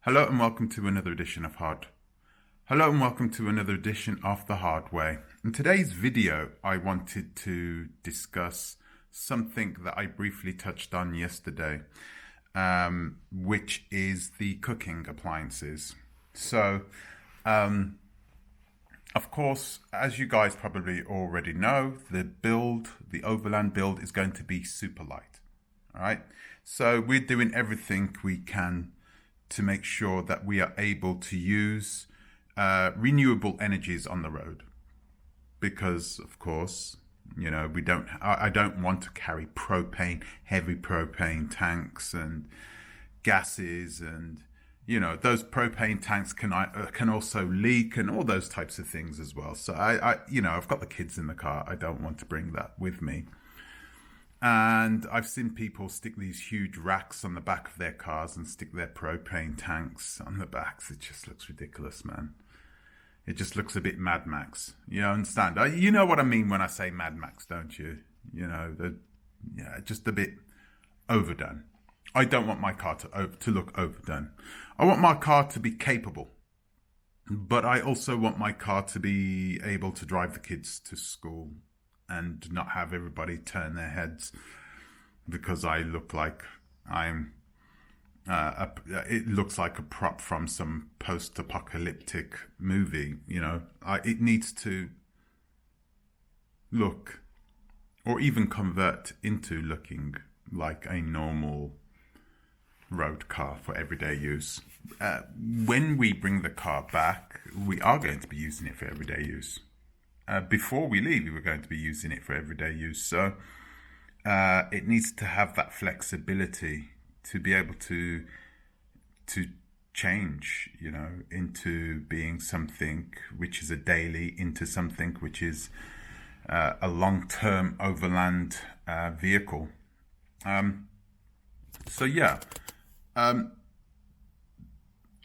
Hello and welcome to another edition of Hello and welcome to another edition of The Hard Way. In today's video, I wanted to discuss something that I briefly touched on yesterday, which is the cooking appliances. So, of course, as you guys probably already know, the Overland build is going to be super light. All right. So we're doing everything we can to make sure that we are able to use renewable energies on the road, because of course, I don't want to carry heavy propane tanks and gases, and those propane tanks can also leak and all those types of things as well. So I've got the kids in the car. I don't want to bring that with me. And I've seen people stick these huge racks on the back of their cars and stick their propane tanks on the backs. It just looks ridiculous, man. It just looks a bit Mad Max. You understand? You know what I mean when I say Mad Max, don't you? Just a bit overdone. I don't want my car to look overdone. I want my car to be capable. But I also want my car to be able to drive the kids to school and not have everybody turn their heads because I look like it looks like a prop from some post-apocalyptic movie. It needs to look, or even convert into looking like a normal road car for everyday use. When we bring the car back, we are going to be using it for everyday use. Before we leave, we were going to be using it for everyday use. So it needs to have that flexibility to be able to change, into being something which is a daily, into something which is a long-term overland vehicle. I'm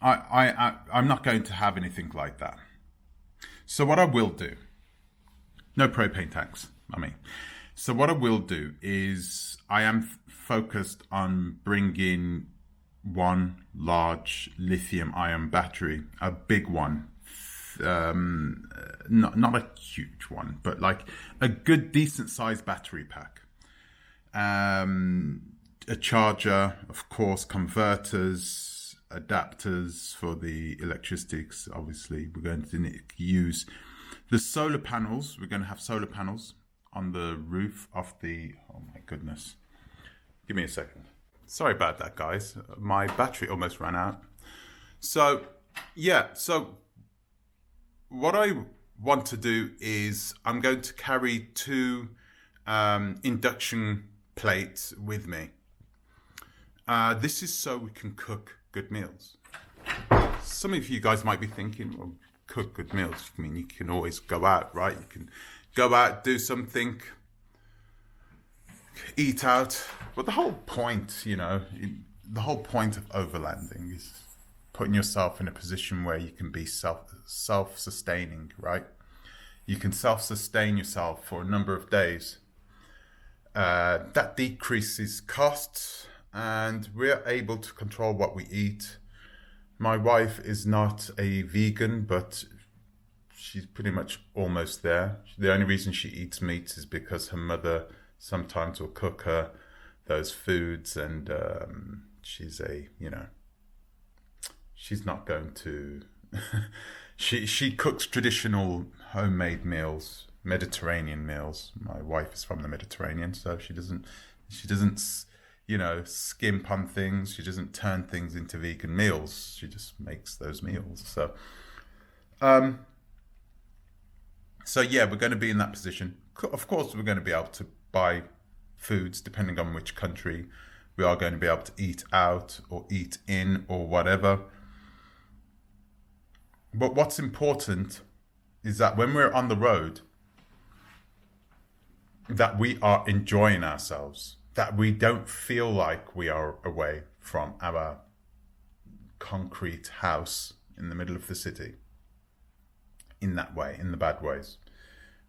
not going to have anything like that. So what I will do, no propane tanks, So what I will do is I am focused on bringing one large lithium-ion battery, a big one, not a huge one, but like a good, decent-sized battery pack. A charger, of course, converters, adapters for the electricity, 'cause obviously we're going to use the solar panels. We're going to have solar panels on the roof of the... Oh my goodness. Give me a second. Sorry about that, guys. My battery almost ran out. So what I want to do is I'm going to carry two induction plates with me. This is so we can cook good meals. Some of you guys might be thinking, well, cook good meals. I mean, you can always go out, right? You can go out, do something, eat out. But the whole point, the whole point of overlanding is putting yourself in a position where you can be self-sustaining, right? You can self-sustain yourself for a number of days. That decreases costs, and we're able to control what we eat. My wife is not a vegan, but she's pretty much almost there. The only reason she eats meat is because her mother sometimes will cook her those foods, and she's not going to... she cooks traditional homemade meals, Mediterranean meals. My wife is from the Mediterranean, so she doesn't skimp on things. She doesn't turn things into vegan meals. She just makes those meals. So we're going to be in that position. Of course, we're going to be able to buy foods depending on which country. We are going to be able to eat out or eat in or whatever. But what's important is that when we're on the road, that we are enjoying ourselves, that we don't feel like we are away from our concrete house in the middle of the city. In that way, in the bad ways.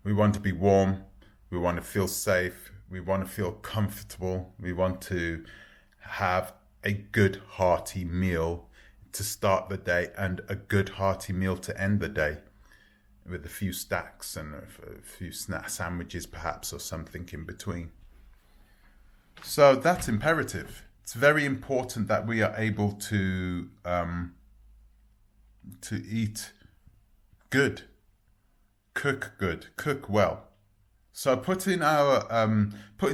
We want to be warm. We want to feel safe. We want to feel comfortable. We want to have a good hearty meal to start the day and a good hearty meal to end the day, with a few stacks and a few snack sandwiches perhaps, or something in between. So that's imperative. It's very important that we are able to eat good, cook well. So putting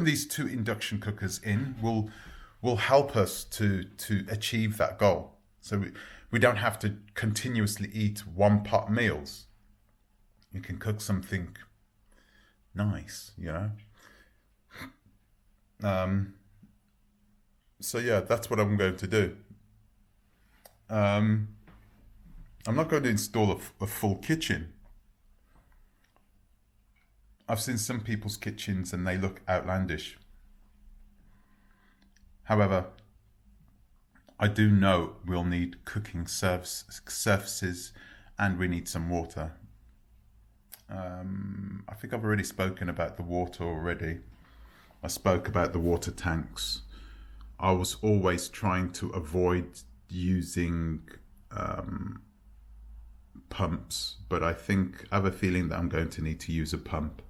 these 2 induction cookers in will help us to achieve that goal. So we don't have to continuously eat one pot meals. You can cook something nice, you know. So yeah, that's what I'm going to do. I'm not going to install a full kitchen. I've seen some people's kitchens and they look outlandish. However, I do know we'll need cooking surfaces and we need some water. I think I've already spoken about the water already. I spoke about the water tanks. I was always trying to avoid using pumps, but I have a feeling that I'm going to need to use a pump,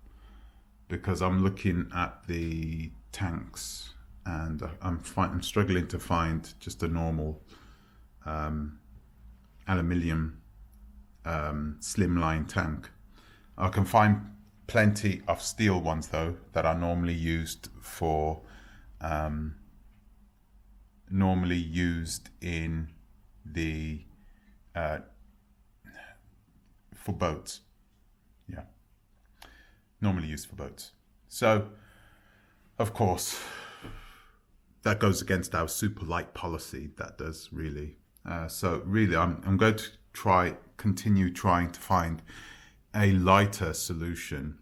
because I'm looking at the tanks and I'm struggling to find just a normal aluminium slimline tank. I can find plenty of steel ones though that are normally used in the for boats. Yeah, normally used for boats. So of course that goes against our super light policy. That does really. So really I'm going to continue trying to find a lighter solution.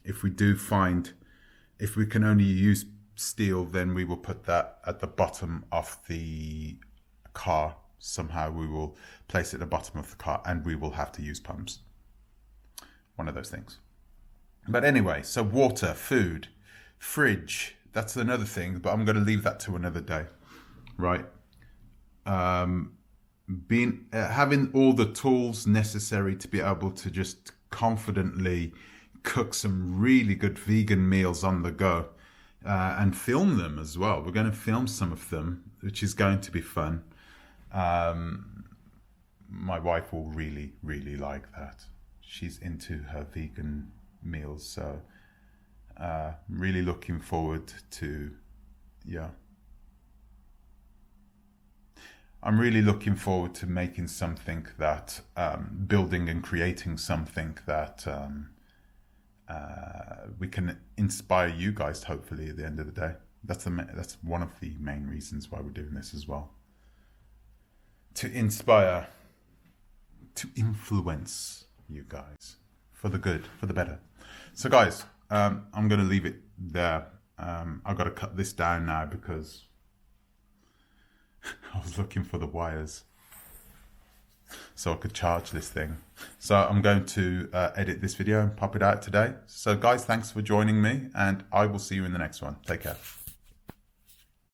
If we can only use steel, then we will put that at the bottom of the car. Somehow we will place it at the bottom of the car and we will have to use pumps. One of those things. But anyway, so water, food, fridge, that's another thing, but I'm going to leave that to another day, right? Having all the tools necessary to be able to just confidently cook some really good vegan meals on the go, and film them as well. We're going to film some of them, which is going to be fun. My wife will really, really like that. She's into her vegan meals, so really looking forward to, I'm really looking forward to making something that, building and creating something that we can inspire you guys, hopefully, at the end of the day. That's one of the main reasons why we're doing this as well. To inspire, to influence you guys for the good, for the better. So guys, I'm going to leave it there. I've got to cut this down now because I was looking for the wires so I could charge this thing. So I'm going to edit this video and pop it out today. So guys, thanks for joining me, and I will see you in the next one. Take care.